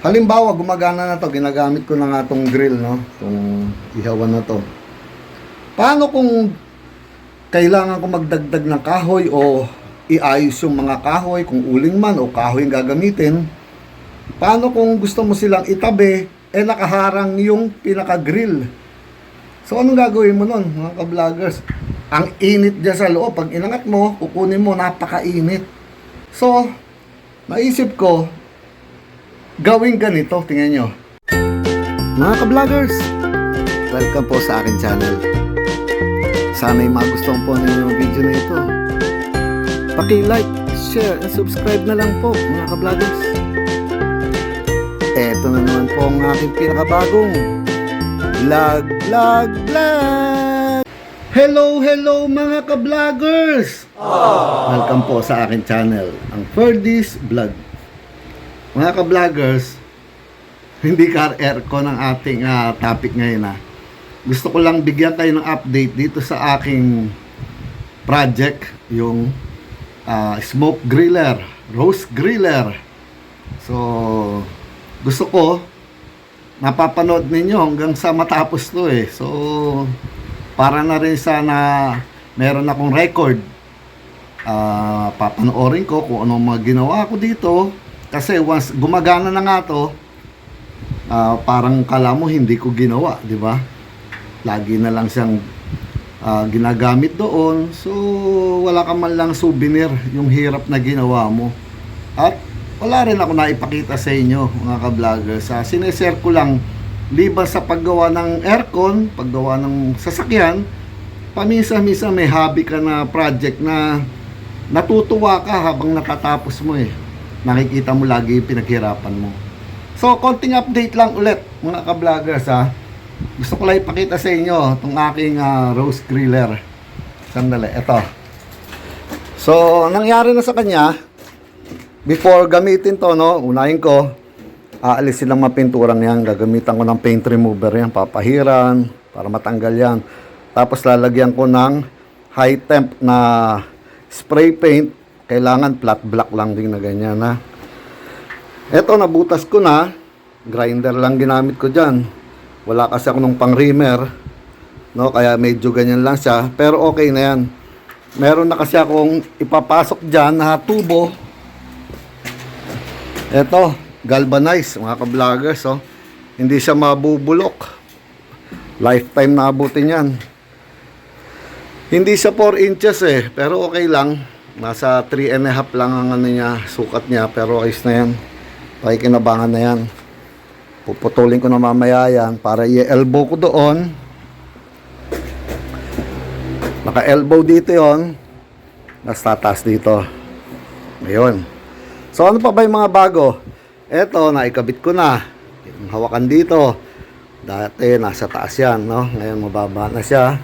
Halimbawa, gumagana na to, ginagamit ko na nga itong grill, no? Itong ihawan na to. Paano kung kailangan ko magdagdag ng kahoy o iayos yung mga kahoy, kung uling man o kahoy yung gagamitin? Paano kung gusto mo silang itabi, nakaharang yung pinaka-grill? So, anong gagawin mo nun, mga ka-vloggers? Ang init dyan sa loob. Pag inangat mo, kukunin mo, napakainit. So, naisip ko, gawin ganito, tingnan nyo. Mga ka-vloggers, welcome po sa akin channel. Sana'y magustuhan po ninyo yung video na ito. Paki-like, share, and subscribe na lang po, mga ka-vloggers. Eto na naman po ang aking pinakabagong vlog. Hello mga ka-vloggers! Welcome po sa akin channel, ang Ferdy's Vlog. Mga ka-vloggers, hindi car aircon ang ating topic ngayon. Gusto ko lang bigyan kayo ng update dito sa aking project, yung smoke griller, roast griller. So, gusto ko napapanood ninyo hanggang sa matapos to So, para na rin sana meron akong record. Papanoorin ko kung anong mga ginawa ko dito. Kasi once gumagana na nga to, parang kala mo hindi ko ginawa, di ba? Lagi na lang siyang ginagamit doon. So, wala ka man lang souvenir yung hirap na ginawa mo. At wala rin ako naipakita sa inyo, mga ka-vloggers. Sineshare ko lang, liban sa paggawa ng aircon, paggawa ng sasakyan, paminsan-minsan may hobby ka na project na natutuwa ka habang natatapos mo Nakikita mo lagi yung pinaghirapan mo. So, konting update lang ulit, mga ka-vloggers Gusto ko lang ipakita sa inyo itong aking roast griller. Sandali, ito. So, nangyari na sa kanya, before gamitin to, unahin ko, aalisin lang mga pinturang yan. Gagamitan ko ng paint remover yan, papahiran, para matanggal yan. Tapos lalagyan ko ng high temp na spray paint. Kailangan flat black lang din na ganyan Eto, nabutas ko na. Grinder lang ginamit ko dyan. Wala kasi ako nung pang reamer, kaya medyo ganyan lang siya. Pero okay na yan. Meron na kasi akong ipapasok dyan na tubo. Eto, galvanized, mga ka-vloggers. Hindi siya mabubulok. Lifetime na abutin yan. Hindi siya 4 inches pero okay lang. Nasa 3.5 lang ang sukat niya, pero ayos na yan. Pakikinabangan na yan. Puputulin ko na mamaya yan para i-elbow ko doon. Naka-elbow dito yon. Nasa taas dito. Ngayon. So, ano pa ba yung mga bago? Eto, naikabit ko na. Yung hawakan dito. Dati, nasa taas yan, Ngayon, mababa na siya.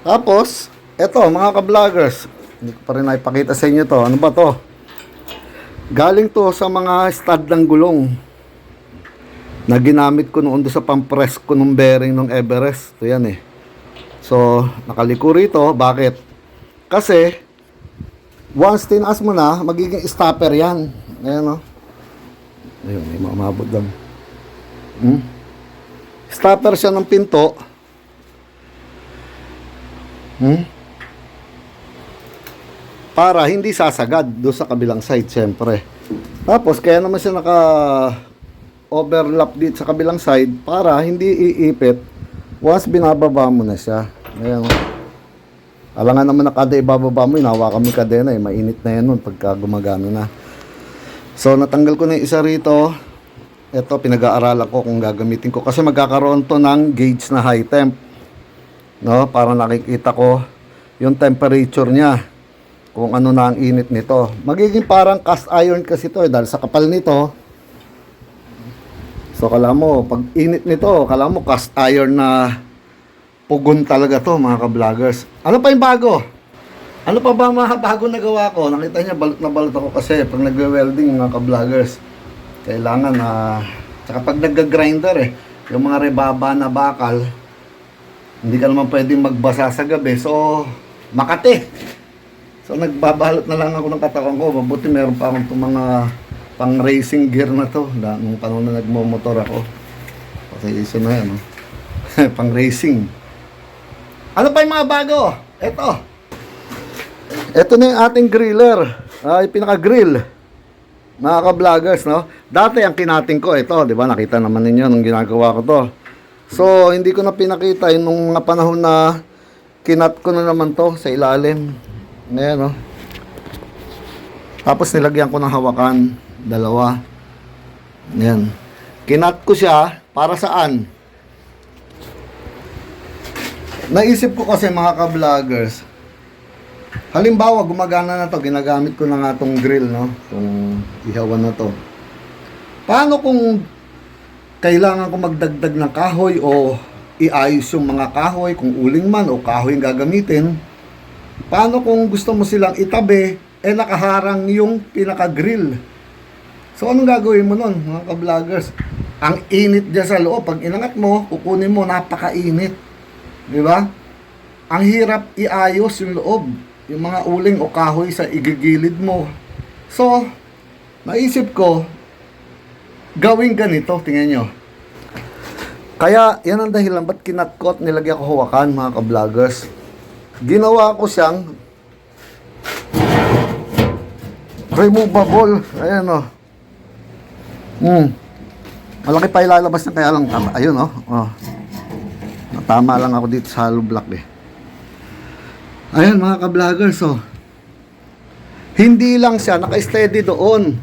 Tapos, eto, mga ka-vloggers. Hindi ko pa rin naipakita sa inyo to. Ano ba to? Galing to sa mga stud ng gulong na ginamit ko noon doon sa pampress ko ng bearing ng Everest. Ito yan So, nakaliko rito. Bakit? Kasi, once tinaas mo na, magiging stopper yan. Ayan Ayun, may mamabot lang. Stopper siya ng pinto. Para hindi sasagad doon sa kabilang side, syempre. Tapos, kaya naman siya overlap dito sa kabilang side para hindi iipit once binababa mo na siya. Ayan. Alangan naman na kada ibababa mo, hinahawakan mo yung kadena mainit na yan nun pagka gumagano na. So, natanggal ko na yung isa rito. Ito, pinag-aaralan ko kung gagamitin ko. Kasi magkakaroon to ng gauge na high temp. Para nakikita ko yung temperature niya. Kung ano na ang init nito. Magiging parang cast iron kasi ito dahil sa kapal nito. So, kala mo, pag init nito, kala mo cast iron na pugon talaga to, mga ka-vloggers. Ano pa yung bago? Ano pa ba mga bago na gawa ko? Nakita niya, balot na balot ako kasi pag nagwe-welding, mga ka-vloggers, kailangan tsaka pag nag-grinder yung mga rebaba na bakal, hindi ka naman pwedeng magbasa sa gabi. So, makati. So, nagbabalot na lang ako ng katawan ko. Mabuti meron pa akong mga Pang racing gear na to. Nung panahon na nagmo-motor ako. Pasayso na yan. Oh. Pang racing. Ano pa yung mga bago? Ito na yung ating griller. Yung pinaka-grill. Mga ka-vloggers, no? Dati ang kinating ko, ito, di ba? Nakita naman ninyo nung ginagawa ko to. So, hindi ko na pinakita yung nung mga panahon na kinat ko na naman to sa ilalim. Ayan, no? Tapos nilagyan ko ng hawakan. Dalawa. Ayan. Kinat ko siya para saan? Naisip ko kasi mga ka-vloggers, halimbawa gumagana na to, ginagamit ko na nga tong grill, no? Itong ihawan na to. Paano kung kailangan ko magdagdag ng kahoy o iayos yung mga kahoy, kung uling man o kahoy yung gagamitin? Paano kung gusto mo silang itabi, nakaharang yung pinaka-grill? So anong gagawin mo nun, mga ka-vloggers? Ang init dyan sa loob. Pag inangat mo, kukunin mo, napakainit. Di ba? Ang hirap iayos yung loob, yung mga uling o kahoy sa igigilid mo. So, naisip ko, gawing ganito, tingnan nyo. Kaya, yan ang dahilan ba't kinat ko at nilagyan ko hawakan, mga ka-vloggers. Ginawa ko siyang removable. Ayan o. Malaki pa ilalabas na kaya lang tama. Ayun o. Tama lang ako dito sa hollow block eh. Ayan mga ka-vloggers, so hindi lang siya naka-steady doon.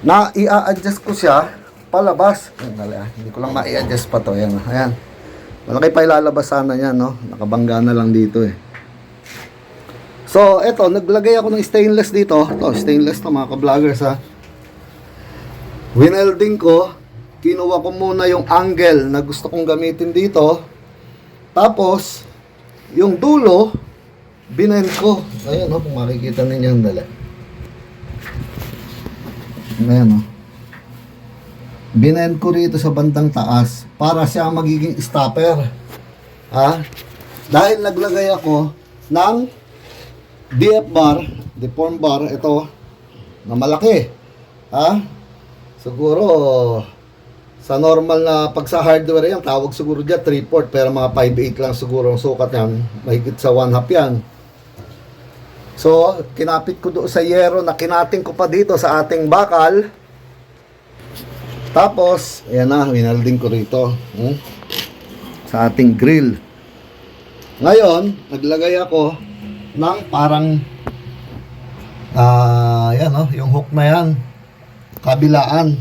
Na i-adjust ko siya palabas. Hindi ko lang ma-i-adjust pa to. Ayan, ayan. Malaki pa ilalabas sana yan, no? Nakabangga na lang dito eh. So, eto, naglagay ako ng stainless dito. Ito, stainless to mga ka-vloggers ha. Winelding ko. Kinuha ko muna yung angle na gusto kong gamitin dito. Tapos, yung dulo, binend ko. Ayan o, kung makikita ninyo ang dali. Ayan o. Binend ko rito sa bandang taas para siya magiging stopper. Ha? Dahil naglagay ako ng DF bar, deform bar, ito, na malaki. Ha? Siguro, sa normal na pag sa hardware yan, tawag siguro dyan 3/4, pero mga 5/8 lang siguro ang sukat yan. Mahigit sa 1/2 yan. So, kinapit ko doon sa yero na kinating ko pa dito sa ating bakal. Tapos, ayan na, winalding ko rito. Sa ating grill. Ngayon, naglagay ako ng parang, yan o, yung hook na yan. Kabilaan.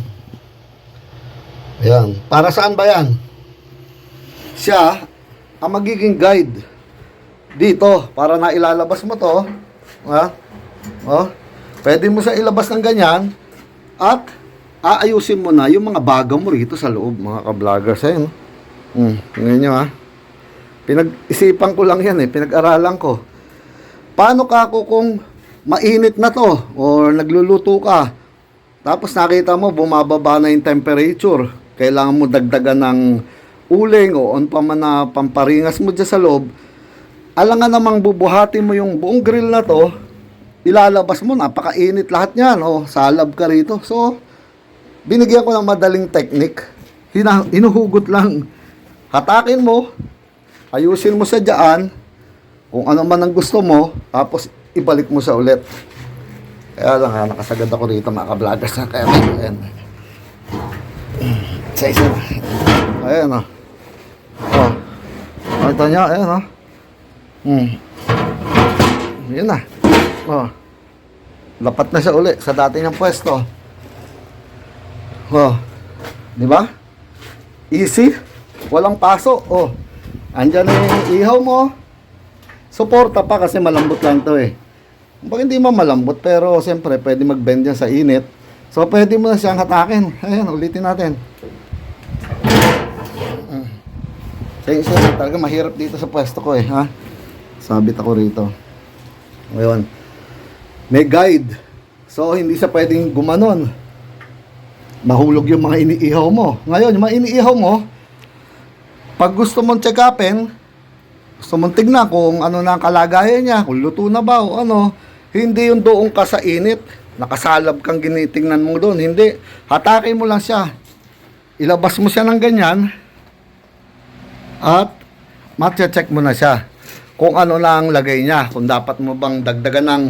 Ayan. Para saan ba yan? Siya ang magiging guide dito para na ilalabas mo to. Ha? Oh. Pwede mo siya ilabas ng ganyan at aayusin mo na yung mga baga mo rito sa loob, mga ka-vloggers. Ayan. Tingnan nyo ha. Pinag-isipan ko lang yan eh. Pinag-aralan ko. Paano ka ako kung mainit na to or nagluluto ka tapos nakita mo bumababa na yung temperature, kailangan mo dagdagan ng uling o on pa man na pamparingas mo dyan sa loob, alangan namang bubuhatin mo yung buong grill na to, ilalabas mo, napakainit lahat yan, o salab ka rito. So, binigyan ko ng madaling technique. Hinuhugot lang. Hatakin mo, ayusin mo sa dyan, kung ano man ang gusto mo, tapos ibalik mo sa ulit. Kaya lang ha, nakasagad ako rito mga ka-vloggers. Kaya ayan. Sa isa. Ayan o. Oh. Nakita nyo, ayan o. Yun na. Oh. Lapat na siya uli sa dati niyang pwesto. Oh. Diba? Easy. Walang paso. Oh. Andyan na yung ihaw mo. Suporta pa kasi malambot lang to eh. Pag hindi mo malambot, pero siyempre pwede mag-bend yan sa init. So pwede mo na siyang hatakin. Ayan, ulitin natin. Sige, talaga mahirap dito sa pwesto ko eh, ha? Sabit ako rito. Ngayon, may guide. So hindi siya pwedeng gumanon. Mahulog yung mga iniihaw mo. Ngayon, yung mga iniihaw mo, pag gusto mong check upin, gusto mong tignan kung ano na ang kalagayan niya, kung luto na ba o ano, hindi yung doon ka sa init. nakasalab kang ginitingnan mo doon. Hindi, hatakin mo lang siya. Ilabas mo siya ng ganyan at matche-check mo na siya kung ano na ang lagay niya. Kung dapat mo bang dagdagan ng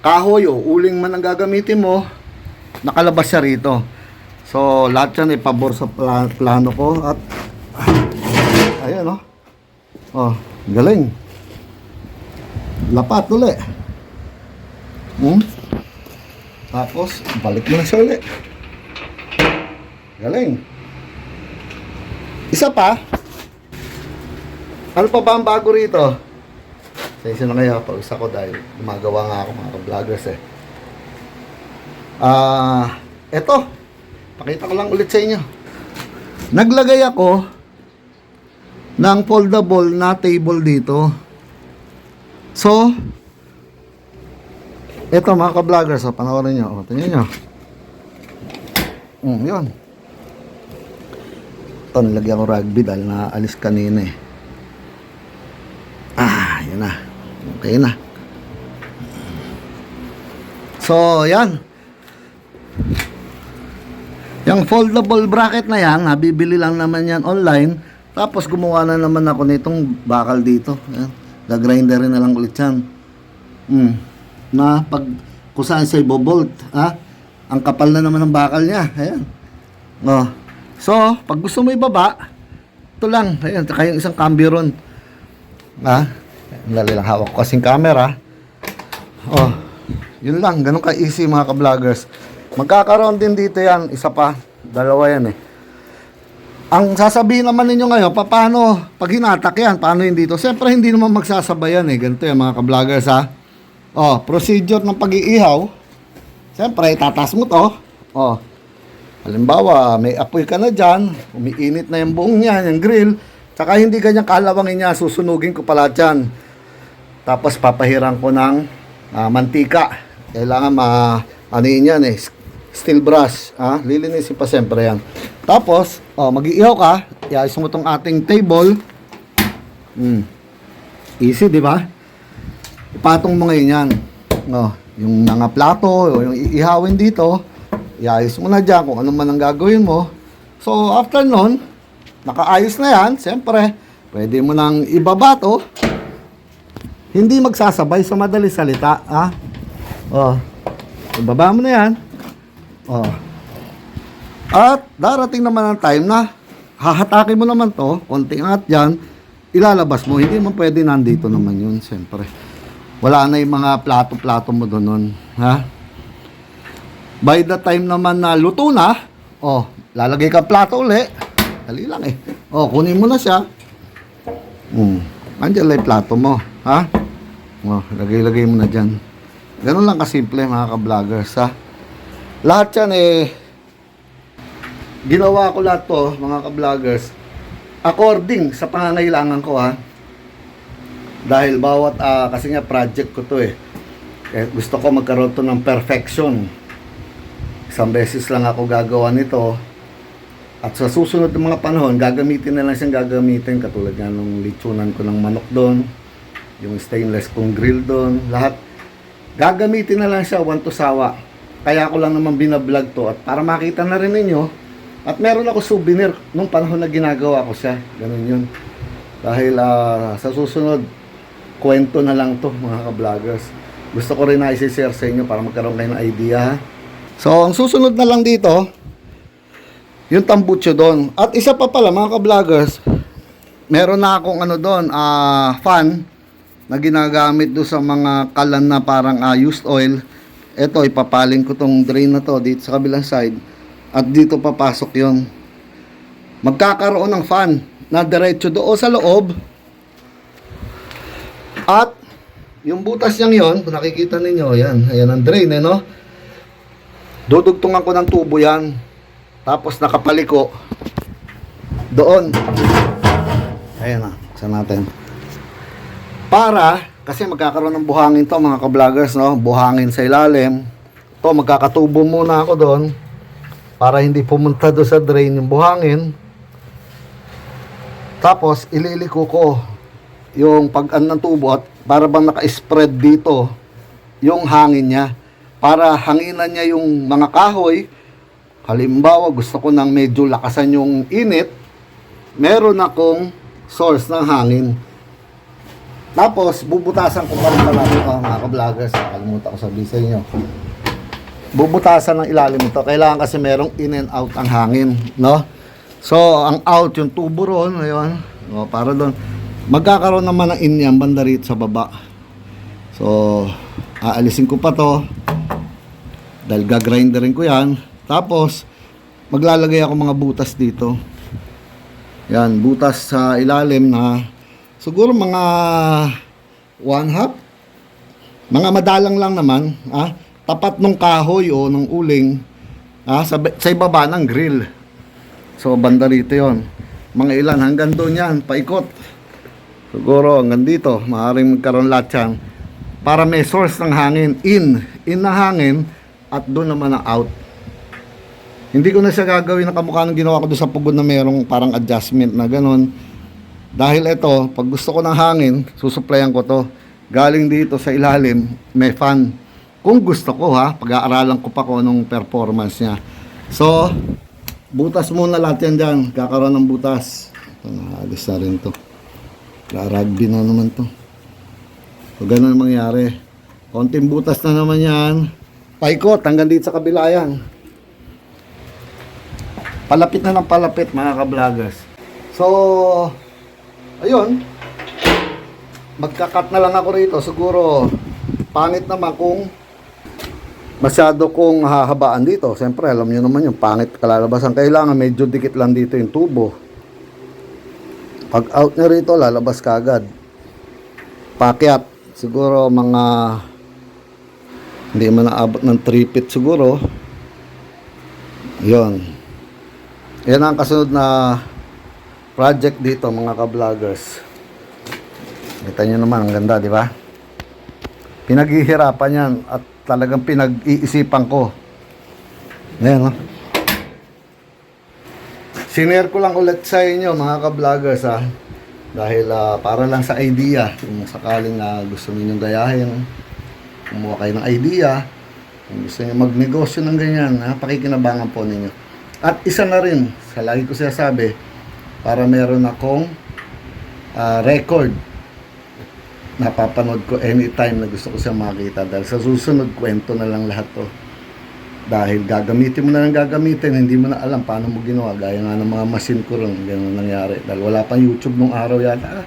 kahoy o uling man ang gagamitin mo, nakalabas siya rito. So, lahat yan ipabor sa plano ko at ayan o. Oh, galing. Lapat uli. Tapos, balik mo na siya uli. Galing. Isa pa. Ano pa ba ang bago rito? Sa na kayo, pag-isa ko dahil gumagawa nga ako mga ka-vloggers eh. Eto. Pakita ko lang ulit sa inyo. Naglagay ako ng foldable na table dito. So, eto mga ka-vloggers, panoorin nyo. Tingnan nyo. Yun. Ito, nilagyan ko rugby dahil naalis kanina eh. Yan na. Okay na. So, yan. Yung foldable bracket na yan, nabibili lang naman yan online. Tapos, gumawa na naman ako nitong bakal dito. Yan. Gagrinderin na lang ulit yan. Na pag kung saan siya ibobolt, ang kapal na naman ng bakal niya. Ayan. So, pag gusto mo ibaba, ito lang. Ayan, saka yung isang cambio ron. Dali lang, hawak ko kasing camera. Yun lang, ganun ka-easy mga ka-vloggers. Magkakaroon din dito yan, isa pa, dalawa yan eh. Ang sasabihin naman ninyo ngayon, paano, pag hinatak yan, paano yun dito? Siyempre, hindi naman magsasabay yan eh. Ganito yan mga ka-vloggers ha. Procedure ng pag-iihaw. Siyempre, itatas mo to. Halimbawa, may apoy ka na dyan, umiinit na yung buong niya, yung grill, tsaka hindi kanyang kalawangin niya, susunugin ko pala dyan. Tapos papahiran ko ng mantika. Kailangan ano-in yan eh, steel brush. Lilinisin pa siyempre yan. Tapos, mag-iihaw ka, iayos mo itong ating table. Easy, di ba? Ipatong mo ngayon yan. Yung mga plato, o yung iihawin dito, iayos mo na dyan kung ano man ang gagawin mo. So, after nun, nakaayos na yan, siyempre, pwede mo nang ibaba to. Hindi magsasabay sa madali salita, ibaba mo na yan. At darating naman ang time na hahatakin mo naman to, konting angat dyan, ilalabas mo. Hindi mo pwede nandito naman yun, siyempre. Wala na yung mga plato-plato mo doon, By the time naman na luto na, lalagay ka plato uli. Dali lang eh. Kunin mo na siya. Andiyan lang yung plato mo, lagay-lagay mo na dyan. Ganun lang kasimple mga ka-vloggers, Lahat yan eh, ginawa ko lahat to mga ka-vloggers according sa pangangailangan ko, Dahil bawat, kasi nga project ko to eh. Gusto ko magkaroon to ng perfection. Isang beses lang ako gagawa nito. At sa susunod ng mga panahon, gagamitin na lang siyang gagamitin. Katulad nga nung litsunan ko ng manok doon. Yung stainless kong grill doon. Lahat. Gagamitin na lang siya, want to sawa. Kaya ako lang naman binablog to. At para makita na rin ninyo. At meron ako souvenir nung panahon na ginagawa ko siya. Ganun yun. Dahil sa susunod, kwento na lang to mga ka-vloggers. Gusto ko rin na isi-share sa inyo para magkaroon kayo ng idea. So, ang susunod na lang dito, yung tambucho doon. At isa pa pala mga ka-vloggers, meron na akong doon, fan na ginagamit doon sa mga kalan na parang used oil. Ito, ipapaling ko tong drain na to dito sa kabilang side. At dito papasok yon. Magkakaroon ng fan na diretso doon sa loob. At yung butas niyang yon, kung nakikita ninyo, ayan ang drain no? Dudugtungan ko ng tubo yan. Tapos nakapaliko doon. Ayan na, buksan natin. Para, kasi magkakaroon ng buhangin to mga ka-vloggers, no? Buhangin sa ilalim. Ito, magkakatubo muna ako doon. Para hindi pumunta doon sa drain yung buhangin. Tapos, ililiko ko yung pag-an ng tubo at para bang naka-spread dito yung hangin niya. para hanginan niya yung mga kahoy. Halimbawa, gusto ko nang medyo lakasan yung init, meron akong source ng hangin. Tapos, bubutasan ko pa rin pala ito, mga ka-vloggers. Nakalimutan ko sabihin sa inyo. Bubutasan ng ilalim ito. Kailangan kasi merong in and out ang hangin, no? So, ang out, yung tubo ron, ayun. O, para doon. Magkakaroon naman ng in yan, banda rito sa baba. So, aalisin ko pa to. Dahil gagrinderin ko yan. Tapos, maglalagay ako mga butas dito. Yan, butas sa ilalim na siguro mga 1/2. Mga madalang lang naman. Tapat nung kahoy o nung uling. Sa ibaba ng grill. So, banda rito yon. Mga ilan, hanggang doon yan, paikot. Siguro hanggang dito, maaaring magkaroon lahat yan. Para may source ng hangin. In na hangin. At doon naman ang out. Hindi ko na siya gagawin na kamukha ng ginawa ko doon sa pugod na merong parang adjustment na ganun. Dahil ito, pag gusto ko ng hangin, susuplayan ko to. Galing dito sa ilalim, may fan. Kung gusto ko pag-aaralan ko pa ko nung performance niya. So, butas muna lahat yan dyan. Kakaroon ng butas. Ito, naalis na rin to. Rugby na naman to. So, ganun ang mangyari. Konting butas na naman yan. Paikot, hanggang dito sa kabila yan. Palapit na ng palapit, mga ka-vloggers. So, ayun. Magkakat na lang ako rito. Siguro, pangit naman kung masyado kong hahabaan dito. Siyempre, alam nyo naman yung pangit kalalabasan. Kailangan medyo dikit lang dito yung tubo. Pag out nyo rito, lalabas ka agad. Pakyat. Siguro mga hindi man naabot ng 3 feet siguro. Yun. Yan ang kasunod na project dito, mga ka-vloggers. Kita nyo naman, ang ganda, di ba? Pinaghihirapan yan at talagang pinag-iisipan ko. Ayan, Sinare ko lang ulit sa inyo, mga ka-vloggers, Dahil para lang sa idea, kung sakaling gusto ninyong gayahin, kumuha kayo ng idea, kung gusto niyo magnegosyo ng ganyan, pakikinabangan po ninyo. At isa na rin, sa lagi ko sinasabi, para meron akong record. Napapanood ko anytime na gusto ko siya makita. Dahil sa susunod, kwento na lang lahat to. Dahil gagamitin mo na lang gagamitin, hindi mo na alam paano mo ginawa. Gaya nga ng mga machine ko rin, ganun nangyari. Dahil wala pang YouTube nung araw yata.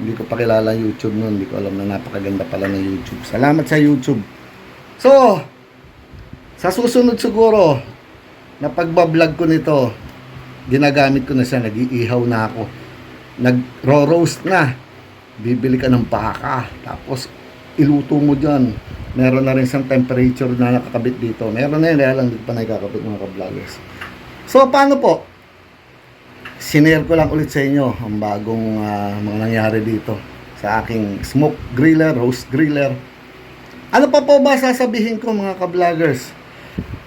Hindi ko pa kilala YouTube noon. Hindi ko alam na napakaganda pala ng YouTube. Salamat sa YouTube. So, sa susunod siguro, na pagbablog ko nito, ginagamit ko na siya, nag-iihaw na ako, nag-roast na, bibili ka ng baka, tapos iluto mo dyan, meron na rin isang temperature na nakakabit dito, meron na yun, kaya lang hindi pa nakakabit, mga ka-vloggers. So, paano po? Sinare ko lang ulit sa inyo ang bagong mga nangyari dito sa aking smoke griller, roast griller. Ano pa po ba sasabihin ko, mga ka-vloggers?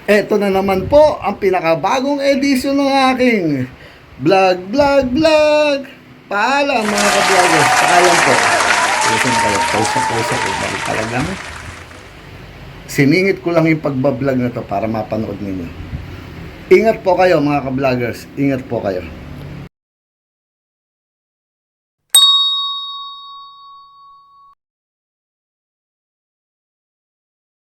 Eto na naman po ang pinakabagong edisyon ng aking vlog. Paalam, mga ka-vloggers. Paalam po. Listen kayo, pausa ko. Dahil talagang siningit ko lang yung pagbablog na to para mapanood ninyo. Ingat po kayo, mga ka-vloggers. Ingat po kayo.